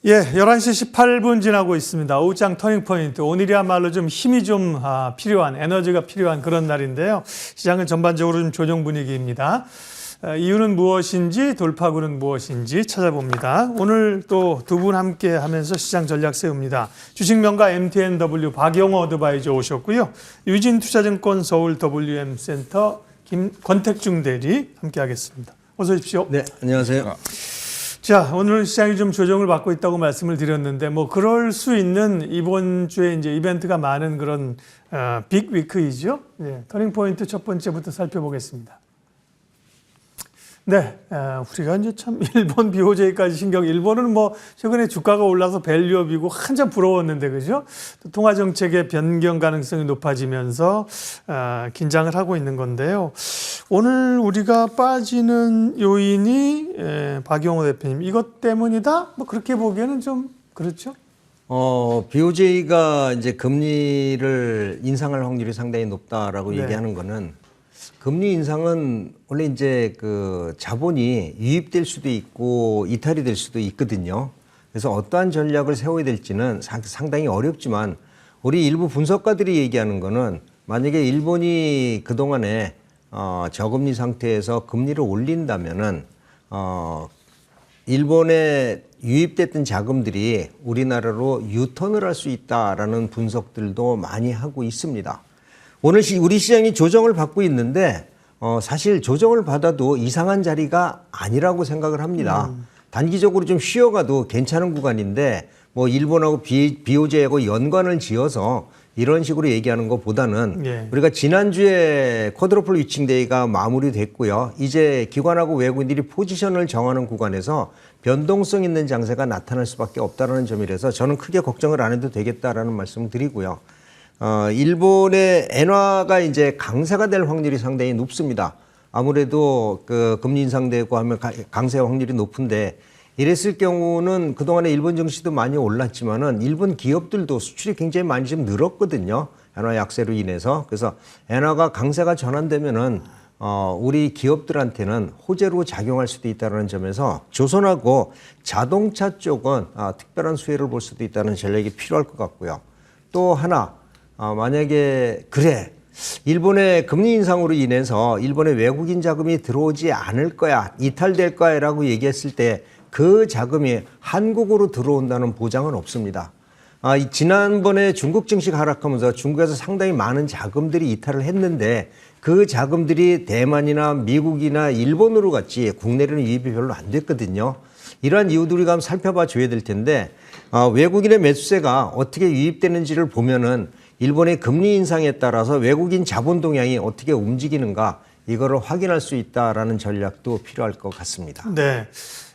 예, 11시 18분 지나고 있습니다. 오후장 터닝포인트. 오늘이야말로 좀 힘이 좀 필요한, 에너지가 필요한 그런 날인데요. 시장은 전반적으로 좀 조정 분위기입니다. 이유는 무엇인지, 돌파구는 무엇인지 찾아봅니다. 오늘 또 두 분 함께 하면서 시장 전략 세웁니다. 주식명가 MTNW 박영호 어드바이저 오셨고요. 유진투자증권 서울 WM센터 권택중 대리 함께 하겠습니다. 어서 오십시오. 네, 안녕하세요. 자, 오늘 시장이 좀 조정을 받고 있다고 말씀을 드렸는데, 뭐, 그럴 수 있는 이번 주에 이제 이벤트가 많은 그런, 빅 위크이죠. 네, 터닝포인트 첫 번째부터 살펴보겠습니다. 네, 우리가 이제 참 일본 BOJ까지 일본은 뭐 최근에 주가가 올라서 밸류업이고 한참 부러웠는데, 그죠? 또 통화정책의 변경 가능성이 높아지면서 긴장을 하고 있는 건데요. 오늘 우리가 빠지는 요인이 박영호 대표님 이것 때문이다? 뭐 그렇게 보기에는 좀 그렇죠? BOJ가 이제 금리를 인상할 확률이 상당히 높다라고 네. 얘기하는 거는 금리 인상은 원래 이제 그 자본이 유입될 수도 있고 이탈이 될 수도 있거든요. 그래서 어떠한 전략을 세워야 될지는 상당히 어렵지만 우리 일부 분석가들이 얘기하는 거는 만약에 일본이 그동안에 저금리 상태에서 금리를 올린다면은 일본에 유입됐던 자금들이 우리나라로 유턴을 할 수 있다라는 분석들도 많이 하고 있습니다. 오늘 우리 시장이 조정을 받고 있는데 사실 조정을 받아도 이상한 자리가 아니라고 생각을 합니다. 단기적으로 좀 쉬어가도 괜찮은 구간인데 뭐 일본하고 BOJ하고 연관을 지어서 이런 식으로 얘기하는 것보다는 예. 우리가 지난주에 쿼드러플 위칭데이가 마무리됐고요. 이제 기관하고 외국인들이 포지션을 정하는 구간에서 변동성 있는 장세가 나타날 수밖에 없다는 점이라서 저는 크게 걱정을 안 해도 되겠다라는 말씀을 드리고요. 일본의 엔화가 이제 강세가 될 확률이 상당히 높습니다. 아무래도 그 금리 인상되고 하면 강세 확률이 높은데 이랬을 경우는 그동안에 일본 증시도 많이 올랐지만은 일본 기업들도 수출이 굉장히 많이 좀 늘었거든요. 엔화 약세로 인해서. 그래서 엔화가 강세가 전환되면은 우리 기업들한테는 호재로 작용할 수도 있다는 점에서 조선하고 자동차 쪽은 특별한 수혜를 볼 수도 있다는 전략이 필요할 것 같고요. 또 하나 만약에 그래 일본의 금리 인상으로 인해서 일본의 외국인 자금이 들어오지 않을 거야 이탈될 거야 라고 얘기했을 때 그 자금이 한국으로 들어온다는 보장은 없습니다. 지난번에 중국 증시가 하락하면서 중국에서 상당히 많은 자금들이 이탈을 했는데 그 자금들이 대만이나 미국이나 일본으로 갔지 국내로는 유입이 별로 안 됐거든요. 이러한 이유들을 우리가 한번 살펴봐 줘야 될 텐데 외국인의 매수세가 어떻게 유입되는지를 보면은 일본의 금리 인상에 따라서 외국인 자본 동향이 어떻게 움직이는가 이거를 확인할 수 있다라는 전략도 필요할 것 같습니다. 네.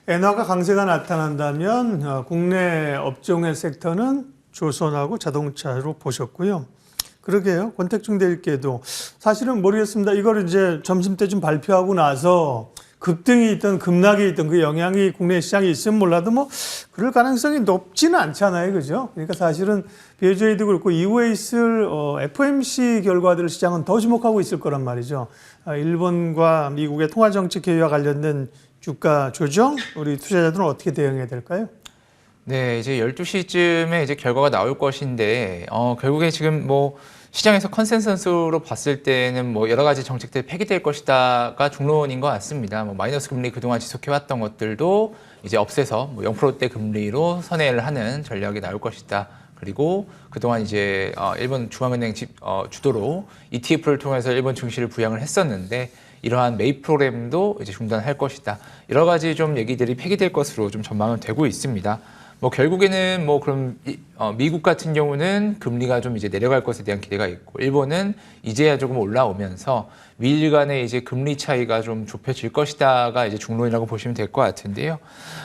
엔화가 강세가 나타난다면 국내 업종의 섹터는 조선하고 자동차로 보셨고요. 그러게요. 권택중 대리께도 사실은 모르겠습니다. 이걸 이제 점심때 좀 발표하고 나서 급등이 있던 급락이 있던 그 영향이 국내 시장에 있으면 몰라도 뭐 그럴 가능성이 높지는 않잖아요. 그죠? 그러니까 사실은 BOJ도 그렇고 이후에 있을 FOMC 결과들을 시장은 더 주목하고 있을 거란 말이죠. 일본과 미국의 통화정책 개혁과 관련된 주가 조정, 우리 투자자들은 어떻게 대응해야 될까요? 네, 이제 12시쯤에 이제 결과가 나올 것인데, 결국에 지금 뭐 시장에서 컨센서스로 봤을 때는 뭐 여러 가지 정책들이 폐기될 것이다가 중론인 것 같습니다. 뭐 마이너스 금리 그동안 지속해왔던 것들도 이제 없애서 뭐 0%대 금리로 선회를 하는 전략이 나올 것이다. 그리고 그동안 이제 일본 중앙은행 주도로 ETF를 통해서 일본 증시를 부양을 했었는데 이러한 매입 프로그램도 이제 중단할 것이다. 여러 가지 좀 얘기들이 폐기될 것으로 좀 전망은 되고 있습니다. 뭐 결국에는 뭐 그럼 미국 같은 경우는 금리가 좀 이제 내려갈 것에 대한 기대가 있고 일본은 이제야 조금 올라오면서 미일 간의 이제 금리 차이가 좀 좁혀질 것이다가 이제 중론이라고 보시면 될 것 같은데요.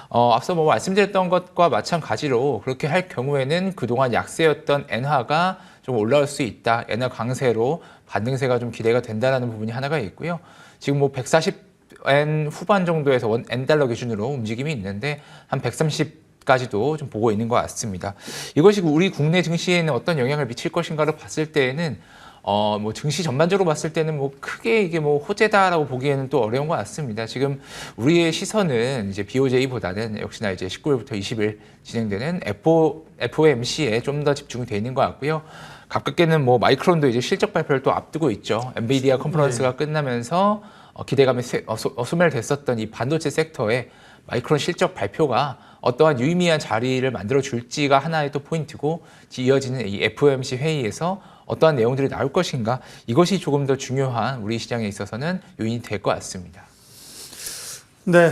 앞서 뭐 말씀드렸던 것과 마찬가지로 그렇게 할 경우에는 그동안 약세였던 엔화가 좀 올라올 수 있다. 엔화 강세로 반등세가 좀 기대가 된다는 부분이 하나가 있고요. 지금 뭐 140엔 후반 정도에서 엔달러 기준으로 움직임이 있는데 한 130까지도 좀 보고 있는 것 같습니다. 이것이 우리 국내 증시에는 어떤 영향을 미칠 것인가를 봤을 때에는 뭐 증시 전반적으로 봤을 때는 뭐 크게 이게 뭐 호재다라고 보기에는 또 어려운 것 같습니다. 지금 우리의 시선은 이제 BOJ보다는 역시나 이제 19일부터 20일 진행되는 FOMC에 좀 더 집중이 돼 있는 것 같고요. 가깝게는 뭐 마이크론도 이제 실적 발표를 또 앞두고 있죠. 엔비디아 컨퍼런스가 끝나면서 기대감이 소멸됐었던 이 반도체 섹터에 마이크론 실적 발표가 어떠한 유의미한 자리를 만들어 줄지가 하나의 또 포인트고, 이어지는 이 FOMC 회의에서 어떠한 내용들이 나올 것인가, 이것이 조금 더 중요한 우리 시장에 있어서는 요인이 될 것 같습니다. 네,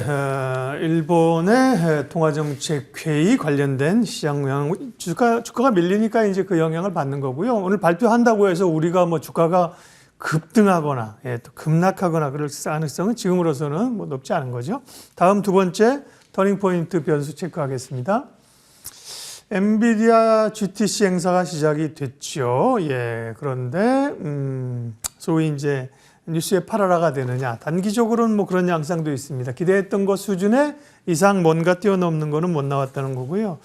일본의 통화정책회의 관련된 시장 영향, 주가가 밀리니까 이제 그 영향을 받는 거고요. 오늘 발표한다고 해서 우리가 뭐 주가가 급등하거나 또 급락하거나 그럴 가능성은 지금으로서는 뭐 높지 않은 거죠. 다음 두 번째 터닝포인트 변수 체크하겠습니다. 엔비디아 GTC 행사가 시작이 됐죠. 그런데 소위 이제 뉴스의 파라라가 되느냐, 단기적으로는 뭐 그런 양상도 있습니다. 기대했던 것 수준의 이상 뭔가 뛰어넘는 거는 못 나왔다는 거고요.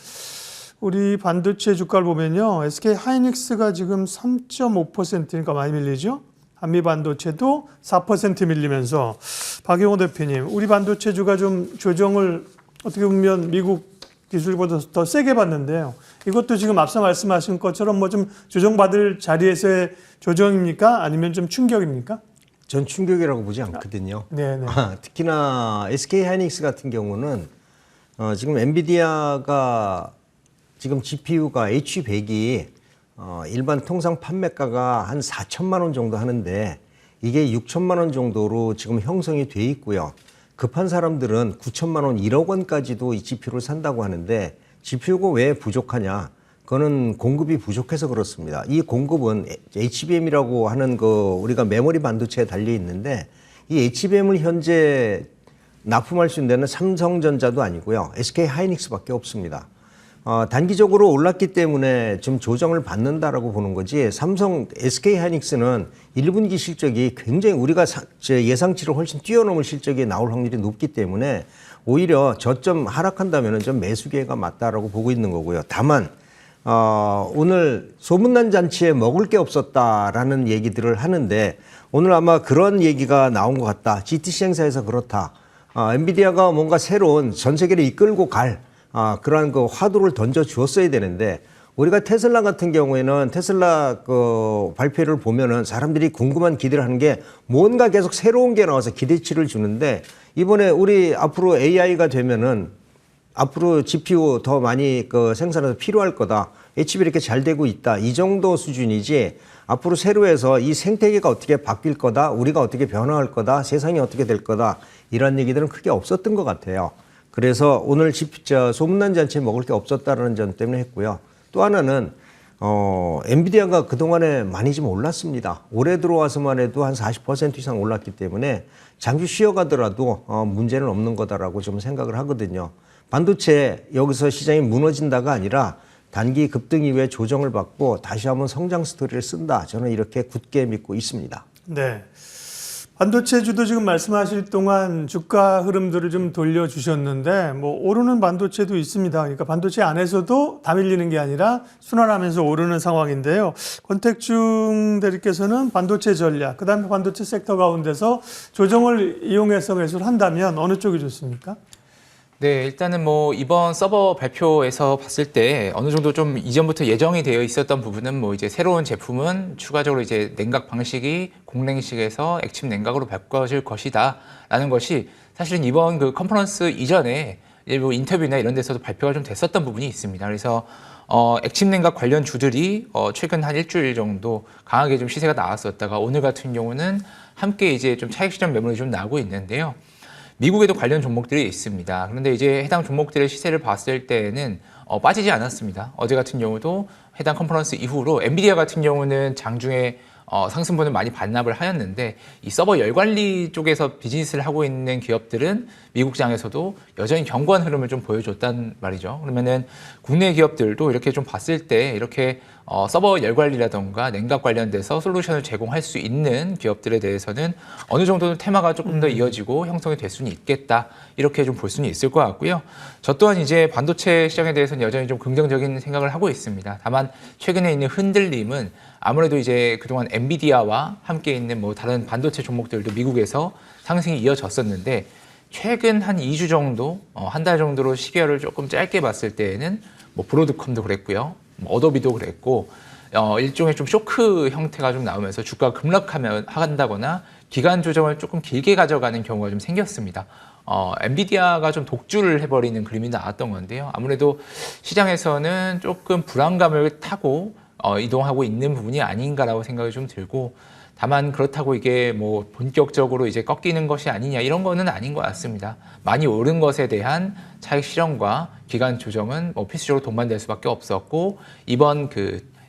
우리 반도체 주가를 보면요, SK 하이닉스가 지금 3.5%니까 많이 밀리죠. 한미 반도체도 4% 밀리면서, 박영호 대표님, 우리 반도체주가 좀 조정을 어떻게 보면 미국 기술보다 더 세게 받는데요. 이것도 지금 앞서 말씀하신 것처럼 뭐 좀 조정받을 자리에서의 조정입니까? 아니면 좀 충격입니까? 전 충격이라고 보지 않거든요. 네네. 특히나 SK 하이닉스 같은 경우는 지금 엔비디아가 지금 GPU가 H100이 일반 통상 판매가가 한 4천만 원 정도 하는데 이게 6천만 원 정도로 지금 형성이 돼 있고요. 급한 사람들은 9천만 원, 1억 원까지도 이 GPU를 산다고 하는데, GPU가 왜 부족하냐? 그거는 공급이 부족해서 그렇습니다. 이 공급은 HBM이라고 하는 우리가 메모리 반도체에 달려 있는데, 이 HBM을 현재 납품할 수 있는 데는 삼성전자도 아니고요, SK 하이닉스밖에 없습니다. 단기적으로 올랐기 때문에 좀 조정을 받는다라고 보는 거지, SK 하이닉스는 1분기 실적이 굉장히 우리가 예상치를 훨씬 뛰어넘을 실적이 나올 확률이 높기 때문에 오히려 저점 하락한다면 좀 매수 기회가 맞다라고 보고 있는 거고요. 다만 오늘 소문난 잔치에 먹을 게 없었다라는 얘기들을 하는데, 오늘 아마 그런 얘기가 나온 것 같다. GTC 행사에서 그렇다. 엔비디아가 뭔가 새로운 전 세계를 이끌고 갈 그러한 화두를 던져 주었어야 되는데, 우리가 테슬라 같은 경우에는 테슬라 발표를 보면은 사람들이 궁금한 기대를 하는 게 뭔가 계속 새로운 게 나와서 기대치를 주는데, 이번에 우리 앞으로 AI가 되면은 앞으로 GPU 더 많이 생산해서 필요할 거다. HB 이렇게 잘 되고 있다. 이 정도 수준이지, 앞으로 새로 해서 이 생태계가 어떻게 바뀔 거다. 우리가 어떻게 변화할 거다. 세상이 어떻게 될 거다. 이런 얘기들은 크게 없었던 것 같아요. 그래서 오늘 소문난 잔치에 먹을 게 없었다는 점 때문에 했고요. 또 하나는 엔비디아가 그동안에 많이 좀 올랐습니다. 올해 들어와서만 해도 한 40% 이상 올랐기 때문에 잠시 쉬어가더라도 문제는 없는 거다라고 좀 생각을 하거든요. 반도체 여기서 시장이 무너진다가 아니라 단기 급등 이후에 조정을 받고 다시 한번 성장 스토리를 쓴다. 저는 이렇게 굳게 믿고 있습니다. 네. 반도체주도 지금 말씀하실 동안 주가 흐름들을 좀 돌려주셨는데, 뭐 오르는 반도체도 있습니다. 그러니까 반도체 안에서도 다 밀리는 게 아니라 순환하면서 오르는 상황인데요. 권택중 대리께서는 반도체 전략, 그다음에 반도체 섹터 가운데서 조정을 이용해서 매수를 한다면 어느 쪽이 좋습니까? 네, 일단은 뭐 이번 서버 발표에서 봤을 때 어느 정도 좀 이전부터 예정이 되어 있었던 부분은 뭐 이제 새로운 제품은 추가적으로 이제 냉각 방식이 공냉식에서 액침 냉각으로 바꿔질 것이다라는 것이 사실은 이번 컨퍼런스 이전에 일부 인터뷰나 이런 데서도 발표가 좀 됐었던 부분이 있습니다. 그래서 액침 냉각 관련 주들이 최근 한 일주일 정도 강하게 좀 시세가 나왔었다가 오늘 같은 경우는 함께 이제 좀 차익 실현 매물이 좀 나오고 있는데요. 미국에도 관련 종목들이 있습니다. 그런데 이제 해당 종목들의 시세를 봤을 때는 빠지지 않았습니다. 어제 같은 경우도 해당 컨퍼런스 이후로 엔비디아 같은 경우는 장중에 상승분을 많이 반납을 하였는데, 이 서버 열관리 쪽에서 비즈니스를 하고 있는 기업들은 미국 장에서도 여전히 견고한 흐름을 좀 보여줬단 말이죠. 그러면은 국내 기업들도 이렇게 좀 봤을 때 이렇게 서버 열 관리라던가 냉각 관련돼서 솔루션을 제공할 수 있는 기업들에 대해서는 어느 정도는 테마가 조금 더 이어지고 형성이 될 수는 있겠다. 이렇게 좀 볼 수는 있을 것 같고요. 저 또한 이제 반도체 시장에 대해서는 여전히 좀 긍정적인 생각을 하고 있습니다. 다만 최근에 있는 흔들림은 아무래도 이제 그동안 엔비디아와 함께 있는 뭐 다른 반도체 종목들도 미국에서 상승이 이어졌었는데 최근 한 2주 정도, 한 달 정도로 시계열을 조금 짧게 봤을 때에는 뭐 브로드컴도 그랬고요. 어도비도 그랬고 일종의 좀 쇼크 형태가 좀 나오면서 주가가 급락한다거나 기간 조정을 조금 길게 가져가는 경우가 좀 생겼습니다. 엔비디아가 좀 독주를 해버리는 그림이 나왔던 건데요. 아무래도 시장에서는 조금 불안감을 타고 이동하고 있는 부분이 아닌가라고 생각이 좀 들고 다만 그렇다고 이게 뭐 본격적으로 이제 꺾이는 것이 아니냐 이런 거는 아닌 것 같습니다. 많이 오른 것에 대한 차익 실현과 기간 조정은 뭐 필수적으로 동반될 수밖에 없었고 이번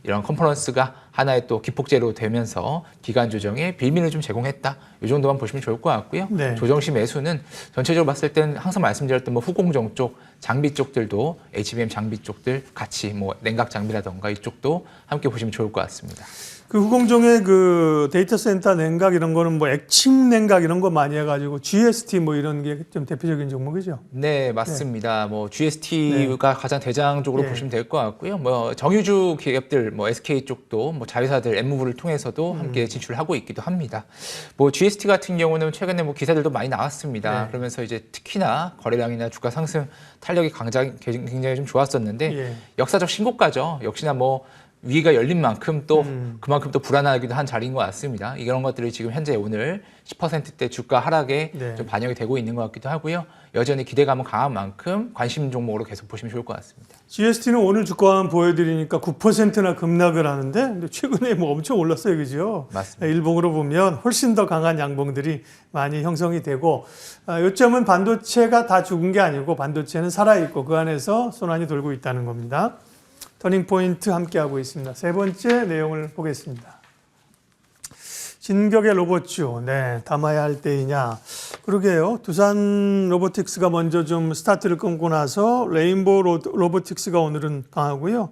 이런 컨퍼런스가 하나의 또 기폭제로 되면서 기간 조정에 빌미를 좀 제공했다. 이 정도만 보시면 좋을 것 같고요. 네. 조정시 매수는 전체적으로 봤을 때는 항상 말씀드렸던 뭐 후공정 쪽, 장비 쪽들도 HBM 장비 쪽들 같이 뭐 냉각 장비라던가 이쪽도 함께 보시면 좋을 것 같습니다. 그 후공정의 그 데이터 센터 냉각 이런 거는 뭐 액침 냉각 이런 거 많이 해가지고 GST 뭐 이런 게 좀 대표적인 종목이죠. 네, 맞습니다. 뭐 GST가 가장 대장적으로 보시면 될 것 같고요. 뭐 정유주 기업들, 뭐 SK 쪽도 뭐 자회사들 M무브를 통해서도 함께 진출하고 있기도 합니다. 뭐 GST 같은 경우는 최근에 뭐 기사들도 많이 나왔습니다. 네. 그러면서 이제 특히나 거래량이나 주가 상승 탄력이 굉장히 좀 좋았었는데 예. 역사적 신고가죠. 역시나 뭐 위기가 열린 만큼 또 그만큼 또 불안하기도 한 자리인 것 같습니다. 이런 것들이 지금 현재 오늘 10%대 주가 하락에 네. 좀 반영이 되고 있는 것 같기도 하고요. 여전히 기대감은 강한 만큼 관심 종목으로 계속 보시면 좋을 것 같습니다. GST는 오늘 주가만 보여드리니까 9%나 급락을 하는데 근데 최근에 뭐 엄청 올랐어요, 그죠? 맞습니다. 일봉으로 보면 훨씬 더 강한 양봉들이 많이 형성이 되고 요점은 반도체가 다 죽은 게 아니고 반도체는 살아있고 그 안에서 순환이 돌고 있다는 겁니다. 터닝포인트 함께하고 있습니다. 세 번째 내용을 보겠습니다. 진격의 로봇주, 네, 담아야 할 때이냐. 그러게요. 두산 로보틱스가 먼저 좀 스타트를 끊고 나서 레인보우 로보틱스가 오늘은 강하고요.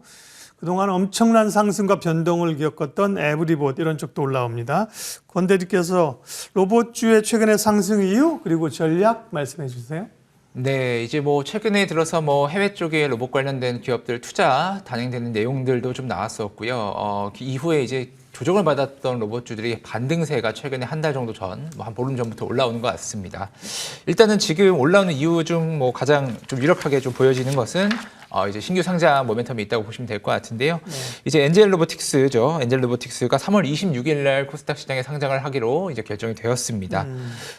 그동안 엄청난 상승과 변동을 겪었던 에브리봇 이런 쪽도 올라옵니다. 권 대리께서 로봇주의 최근의 상승 이유 그리고 전략 말씀해 주세요. 네, 이제 뭐 최근에 들어서 뭐 해외 쪽에 로봇 관련된 기업들 투자 단행되는 내용들도 좀 나왔었고요. 이후에 이제 조정을 받았던 로봇주들이 반등세가 최근에 한 달 정도 전, 뭐 한 보름 전부터 올라오는 것 같습니다. 일단은 지금 올라오는 이유 중 뭐 가장 좀 유력하게 좀 보여지는 것은 이제 신규 상장 모멘텀이 있다고 보시면 될 것 같은데요. 네. 이제 엔젤 로보틱스죠. 엔젤 로보틱스가 3월 26일 날 코스닥 시장에 상장을 하기로 이제 결정이 되었습니다.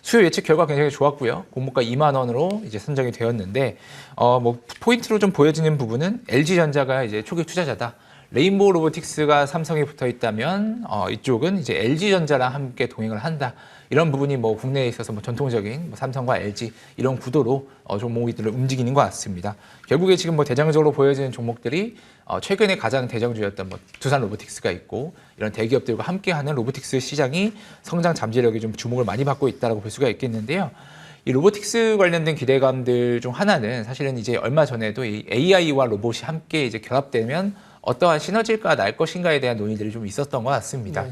수요 예측 결과 굉장히 좋았고요. 공모가 2만 원으로 이제 선정이 되었는데 뭐 포인트로 좀 보여지는 부분은 LG전자가 이제 초기 투자자다. 레인보우 로보틱스가 삼성에 붙어 있다면 이쪽은 이제 LG전자랑 함께 동행을 한다. 이런 부분이 뭐 국내에 있어서 뭐 전통적인 뭐 삼성과 LG 이런 구도로 종목들을 움직이는 것 같습니다. 결국에 지금 뭐 대장적으로 보여지는 종목들이 최근에 가장 대장주였던 뭐 두산 로보틱스가 있고 이런 대기업들과 함께하는 로보틱스 시장이 성장 잠재력이 좀 주목을 많이 받고 있다라고 볼 수가 있겠는데요. 이 로보틱스 관련된 기대감들 중 하나는 사실은 이제 얼마 전에도 이 AI와 로봇이 함께 이제 결합되면 어떠한 시너지가 날 것인가에 대한 논의들이 좀 있었던 것 같습니다. 네.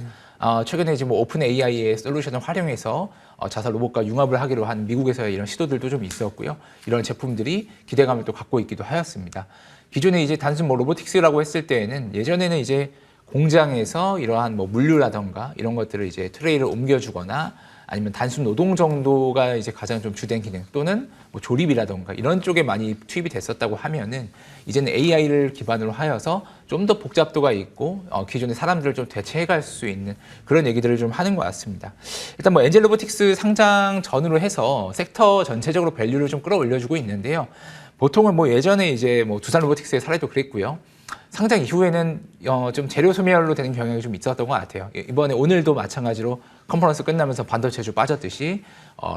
최근에 이제 뭐 오픈 AI의 솔루션을 활용해서 자사 로봇과 융합을 하기로 한 미국에서의 이런 시도들도 좀 있었고요. 이런 제품들이 기대감을 또 갖고 있기도 하였습니다. 기존에 이제 단순 뭐 로보틱스라고 했을 때에는 예전에는 이제 공장에서 이러한 뭐 물류라던가 이런 것들을 이제 트레이를 옮겨주거나 아니면 단순 노동 정도가 이제 가장 좀 주된 기능 또는 뭐 조립이라던가 이런 쪽에 많이 투입이 됐었다고 하면은 이제는 AI를 기반으로 하여서 좀 더 복잡도가 있고 기존의 사람들을 좀 대체해갈 수 있는 그런 얘기들을 좀 하는 것 같습니다. 일단 뭐 엔젤 로보틱스 상장 전후로 해서 섹터 전체적으로 밸류를 좀 끌어올려주고 있는데요. 보통은 뭐 예전에 이제 뭐 두산 로보틱스의 사례도 그랬고요. 상장 이후에는 좀 재료 소멸로 되는 경향이 좀 있었던 것 같아요. 이번에 오늘도 마찬가지로 컨퍼런스 끝나면서 반도체주 빠졌듯이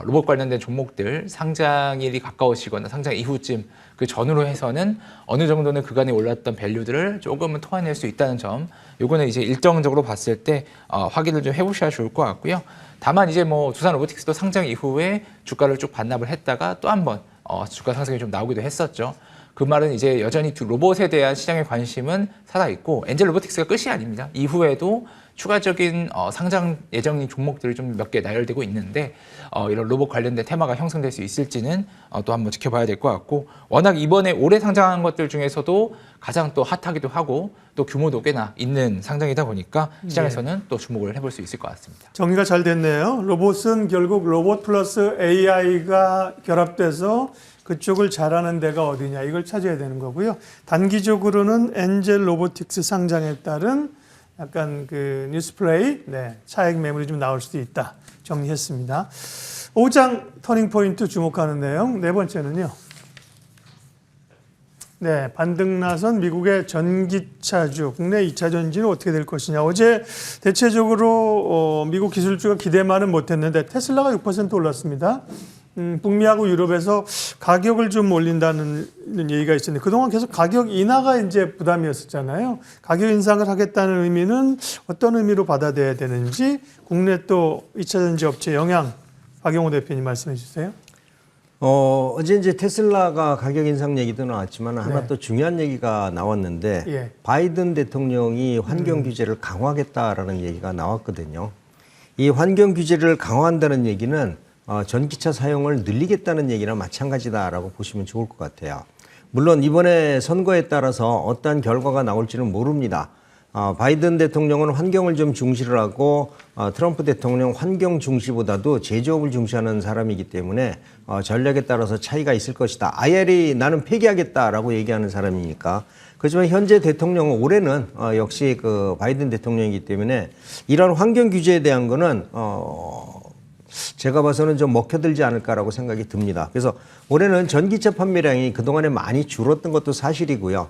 로봇 관련된 종목들 상장일이 가까워지거나 상장 이후쯤 그 전후로 해서는 어느 정도는 그간에 올랐던 밸류들을 조금은 토해낼 수 있다는 점, 요거는 이제 일정적으로 봤을 때 확인을 좀 해보셔야 좋을 것 같고요. 다만 이제 뭐 두산 로보틱스도 상장 이후에 주가를 쭉 반납을 했다가 또 한 번 주가 상승이 좀 나오기도 했었죠. 그 말은 이제 여전히 로봇에 대한 시장의 관심은 살아있고 엔젤 로보틱스가 끝이 아닙니다. 이후에도 추가적인 상장 예정인 종목들이 좀 몇 개 나열되고 있는데 이런 로봇 관련된 테마가 형성될 수 있을지는 또 한번 지켜봐야 될 것 같고 워낙 이번에 올해 상장한 것들 중에서도 가장 또 핫하기도 하고 또 규모도 꽤나 있는 상장이다 보니까 시장에서는 또 주목을 해볼 수 있을 것 같습니다. 정리가 잘 됐네요. 로봇은 결국 로봇 플러스 AI가 결합돼서 그쪽을 잘하는 데가 어디냐 이걸 찾아야 되는 거고요. 단기적으로는 엔젤 로보틱스 상장에 따른 약간 그 뉴스플레이, 차익 매물이 좀 나올 수도 있다. 정리했습니다. 5장 터닝 포인트 주목하는 내용. 네 번째는요. 반등 나선 미국의 전기차주, 국내 2차 전지는 어떻게 될 것이냐. 어제 대체적으로 미국 기술주가 기대만은 못했는데 테슬라가 6% 올랐습니다. 북미하고 유럽에서 가격을 좀 올린다는 얘기가 있었는데 그동안 계속 가격 인하가 이제 부담이었었잖아요. 가격 인상을 하겠다는 의미는 어떤 의미로 받아들여야 되는지 국내 또 2차 전지 업체 영향 박영호 대표님 말씀해 주세요. 어제 이제 테슬라가 가격 인상 얘기도 나왔지만 하나 또 중요한 얘기가 나왔는데 바이든 대통령이 환경 규제를 강화하겠다라는 얘기가 나왔거든요. 이 환경 규제를 강화한다는 얘기는 전기차 사용을 늘리겠다는 얘기랑 마찬가지다라고 보시면 좋을 것 같아요. 물론 이번에 선거에 따라서 어떠한 결과가 나올지는 모릅니다. 바이든 대통령은 환경을 좀 중시를 하고 트럼프 대통령 환경 중시보다도 제조업을 중시하는 사람이기 때문에 전략에 따라서 차이가 있을 것이다. IRA 나는 폐기하겠다라고 얘기하는 사람이니까. 그렇지만 현재 대통령은 올해는 역시 그 바이든 대통령이기 때문에 이런 환경 규제에 대한 거는 제가 봐서는 좀 먹혀들지 않을까라고 생각이 듭니다. 그래서 올해는 전기차 판매량이 그동안에 많이 줄었던 것도 사실이고요.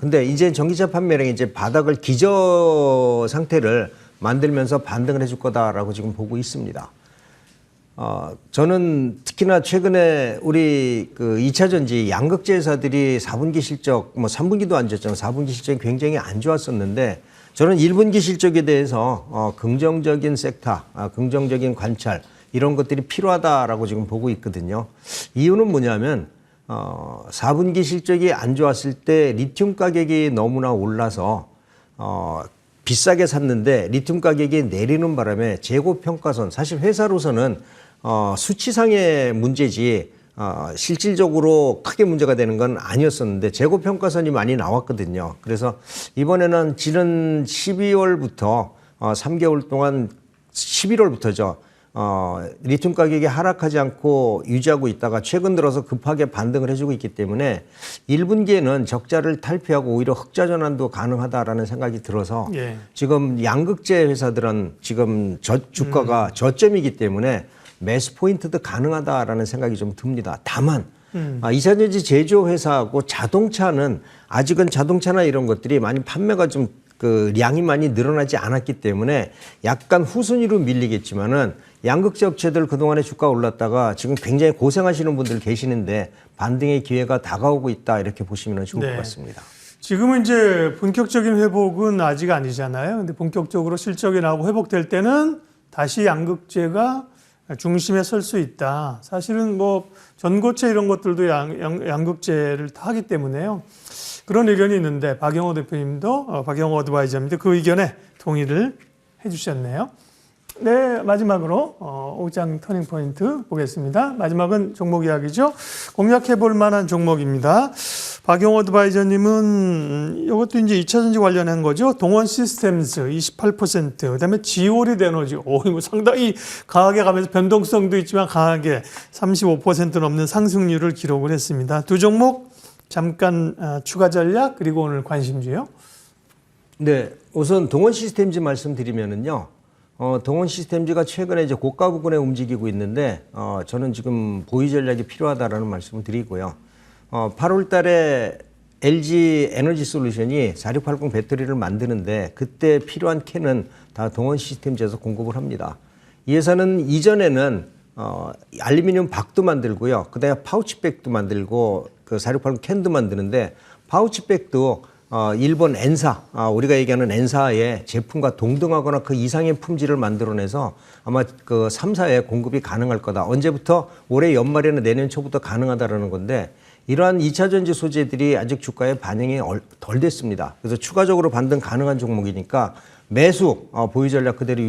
근데 이제 전기차 판매량이 이제 바닥을 기저 상태를 만들면서 반등을 해줄 거다라고 지금 보고 있습니다. 저는 특히나 최근에 우리 그 2차 전지 양극재 회사들이 4분기 실적, 3분기도 안 좋았잖아요. 4분기 실적이 굉장히 안 좋았었는데 저는 1분기 실적에 대해서 긍정적인 섹터, 긍정적인 관찰 이런 것들이 필요하다라고 지금 보고 있거든요. 이유는 뭐냐면 4분기 실적이 안 좋았을 때 리튬 가격이 너무나 올라서 비싸게 샀는데 리튬 가격이 내리는 바람에 재고 평가선 사실 회사로서는 수치상의 문제지 실질적으로 크게 문제가 되는 건 아니었었는데 재고 평가선이 많이 나왔거든요. 그래서 이번에는 지난 12월부터 3개월 동안 11월부터죠. 리튬 가격이 하락하지 않고 유지하고 있다가 최근 들어서 급하게 반등을 해주고 있기 때문에 1분기에는 적자를 탈피하고 오히려 흑자 전환도 가능하다라는 생각이 들어서 지금 양극재 회사들은 지금 주가가 저점이기 때문에 매수 포인트도 가능하다라는 생각이 좀 듭니다. 다만 2차 전지 제조 회사하고 자동차는 아직은 자동차나 이런 것들이 많이 판매가 좀 그 량이 많이 늘어나지 않았기 때문에 약간 후순위로 밀리겠지만은 양극재 업체들 그동안에 주가 올랐다가 지금 굉장히 고생하시는 분들 계시는데 반등의 기회가 다가오고 있다 이렇게 보시면 좋을 것 같습니다. 지금은 이제 본격적인 회복은 아직 아니잖아요. 근데 본격적으로 실적이 나오고 회복될 때는 다시 양극재가 중심에 설 수 있다. 사실은 뭐 전고체 이런 것들도 양극재를 다 하기 때문에요. 그런 의견이 있는데 박영호 대표님도 박영호 어드바이저님도 그 의견에 동의를 해주셨네요. 네, 마지막으로 5장 터닝 포인트 보겠습니다. 마지막은 종목 이야기죠. 공략해 볼 만한 종목입니다. 박영호 어드바이저님은 이것도 이제 2차 전지 관련한 거죠. 동원 시스템즈 28%, 그다음에 지오리드 에너지, 이거 상당히 강하게 가면서 변동성도 있지만 강하게 35% 넘는 상승률을 기록을 했습니다. 두 종목 잠깐 추가 전략 그리고 오늘 관심주요. 네, 우선 동원 시스템즈 말씀드리면은요. 동원 시스템즈가 최근에 이제 고가 부근에 움직이고 있는데 저는 지금 보유 전략이 필요하다라는 말씀을 드리고요. 8월 달에 LG 에너지 솔루션이 4680 배터리를 만드는데 그때 필요한 캔은 다 동원 시스템즈에서 공급을 합니다. 이 회사는 이전에는 알루미늄 박도 만들고요. 그다음에 파우치백도 만들고 그 4680 캔도 만드는데 파우치백도 일본 엔사, 우리가 얘기하는 엔사의 제품과 동등하거나 그 이상의 품질을 만들어내서 아마 그 3사에 공급이 가능할 거다. 언제부터? 올해 연말에는 내년 초부터 가능하다라는 건데 이러한 2차 전지 소재들이 아직 주가에 반영이 덜 됐습니다. 그래서 추가적으로 반등 가능한 종목이니까 매수 보유 전략 그대로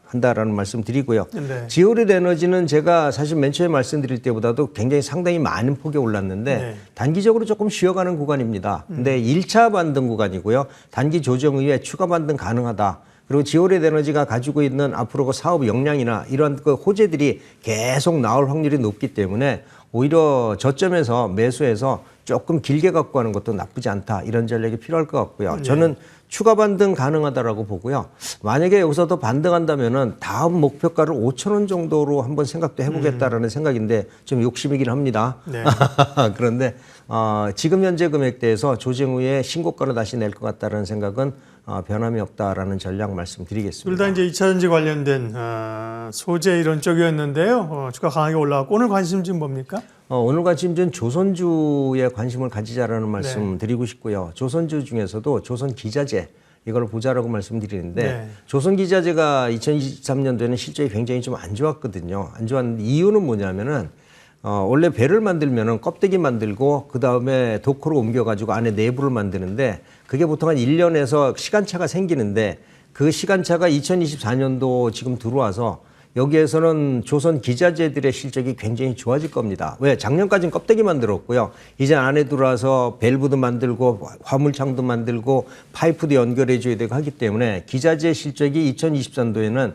한다라는 말씀 드리고요. 네. 지오릿 에너지는 제가 사실 맨 처음에 말씀드릴 때보다도 굉장히 상당히 많은 폭에 올랐는데 네. 단기적으로 조금 쉬어가는 구간입니다. 근데 1차 반등 구간이고요. 단기 조정 이후에 추가 반등 가능하다. 그리고 지오릿 에너지가 가지고 있는 앞으로 그 사업 역량이나 이런 그 호재들이 계속 나올 확률이 높기 때문에 오히려 저점에서 매수해서 조금 길게 갖고 가는 것도 나쁘지 않다. 이런 전략이 필요할 것 같고요. 네. 저는 추가 반등 가능하다라고 보고요. 만약에 여기서 더 반등한다면은 다음 목표가를 5,000원 정도로 한번 생각도 해보겠다라는 생각인데 좀 욕심이긴 합니다. 네. 그런데 지금 현재 금액대에서 조정 후에 신고가를 다시 낼 것 같다는 생각은 변함이 없다라는 전략 말씀드리겠습니다. 둘 다 이제 2차 전지 관련된 소재 이런 쪽이었는데요. 주가 강하게 올라왔고 오늘 관심주는 뭡니까? 오늘 관심주는 조선주에 관심을 가지자라는 말씀 드리고 싶고요. 조선주 중에서도 조선기자재 이걸 보자라고 말씀드리는데 네. 조선기자재가 2023년도에는 실적이 굉장히 좀 안 좋았거든요. 안 좋았는데 이유는 뭐냐면은 원래 배를 만들면은 껍데기 만들고 그 다음에 도크로 옮겨가지고 안에 내부를 만드는데 그게 보통 한 1년에서 시간차가 생기는데 그 시간차가 2024년도 지금 들어와서 여기에서는 조선 기자재들의 실적이 굉장히 좋아질 겁니다. 왜? 작년까지는 껍데기 만들었고요. 이제 안에 들어와서 밸브도 만들고 화물창도 만들고 파이프도 연결해줘야 되고 하기 때문에 기자재 실적이 2023년도에는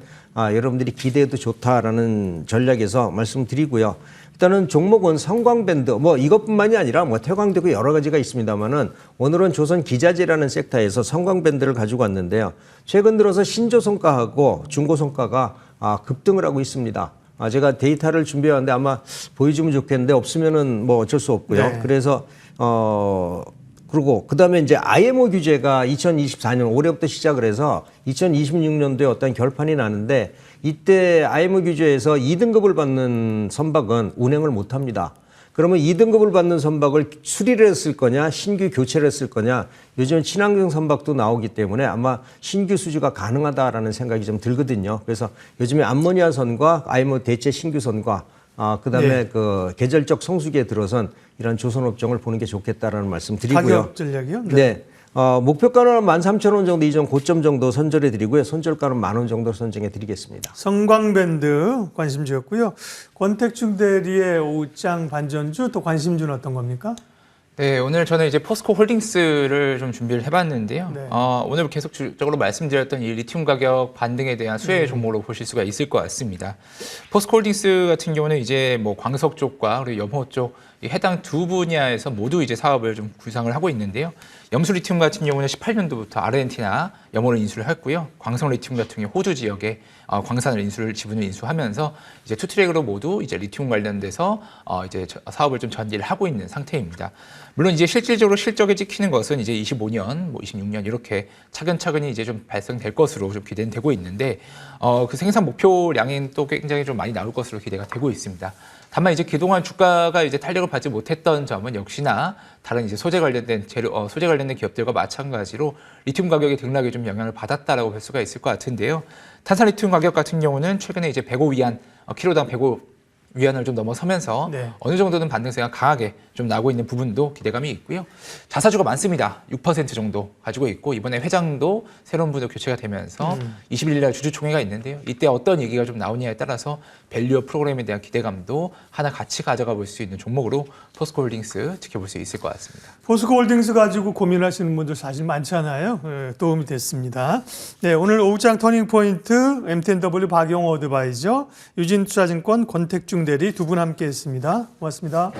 여러분들이 기대해도 좋다라는 전략에서 말씀드리고요. 일단은 종목은 성광밴드 이것뿐만이 아니라 태광되고 여러 가지가 있습니다만은 오늘은 조선 기자재라는 섹터에서 성광밴드를 가지고 왔는데요. 최근 들어서 신조선가하고 중고선가가 급등을 하고 있습니다. 제가 데이터를 준비해왔는데 아마 보여주면 좋겠는데 없으면은 어쩔 수 없고요. 네. 그래서 그리고 그다음에 이제 IMO 규제가 2024년 올해부터 시작을 해서 2026년도에 어떤 결판이 나는데 이때 IMO 규제에서 2등급을 받는 선박은 운행을 못 합니다. 그러면 2등급을 받는 선박을 수리를 했을 거냐, 신규 교체를 했을 거냐, 요즘 친환경 선박도 나오기 때문에 아마 신규 수주가 가능하다라는 생각이 좀 들거든요. 그래서 요즘에 암모니아선과 IMO 대체 신규선과 그다음에 그 계절적 성수기에 들어선 이런 조선업종을 보는 게 좋겠다라는 말씀 드리고요. 가격 전략이요? 네. 목표가는 13,000원 정도 이전 고점 정도 선절해 드리고요. 손절가는 10,000원 정도 선정해 드리겠습니다. 성광밴드 관심주였고요. 권택중 대리의 오장 반전주 또 관심주는 어떤 겁니까? 네, 오늘 저는 이제 포스코 홀딩스를 좀 준비를 해봤는데요. 네. 오늘 계속적으로 말씀드렸던 이 리튬 가격 반등에 대한 수혜 종목으로 보실 수가 있을 것 같습니다. 포스코 홀딩스 같은 경우는 이제 광석 쪽과 그리고 염호 쪽 해당 두 분야에서 모두 이제 사업을 좀 구상을 하고 있는데요. 염수 리튬 같은 경우는 18년도부터 아르헨티나 염호를 인수를 했고요. 광석 리튬 같은 경우 호주 지역에 광산을 지분을 인수하면서 이제 투트랙으로 모두 이제 리튬 관련돼서 이제 사업을 좀 전개를 하고 있는 상태입니다. 물론 이제 실질적으로 실적에 찍히는 것은 이제 25년, 26년 이렇게 차근차근히 이제 좀 발생될 것으로 좀 기대는 되고 있는데 그 생산 목표량은 또 굉장히 좀 많이 나올 것으로 기대가 되고 있습니다. 다만 이제 그동안 주가가 이제 탄력을 받지 못했던 점은 역시나 다른 이제 소재 관련된 기업들과 마찬가지로 리튬 가격의 등락에 좀 영향을 받았다라고 볼 수가 있을 것 같은데요. 탄산 리튬 가격 같은 경우는 최근에 이제 105위안, 키로당 105위안을 좀 넘어서면서 네. 어느 정도는 반등세가 강하게 좀 나고 있는 부분도 기대감이 있고요. 자사주가 많습니다. 6% 정도 가지고 있고 이번에 회장도 새로운 분으로 교체가 되면서 21일 날 주주총회가 있는데요. 이때 어떤 얘기가 좀 나오냐에 따라서 밸류업 프로그램에 대한 기대감도 하나 같이 가져가 볼 수 있는 종목으로 포스코 홀딩스 지켜볼 수 있을 것 같습니다. 포스코 홀딩스 가지고 고민하시는 분들 사실 많잖아요. 도움이 됐습니다. 네, 오늘 오후장 터닝포인트 MTNW 박용호 어드바이저, 유진투자증권 권택중 대리 두 분 함께했습니다. 고맙습니다.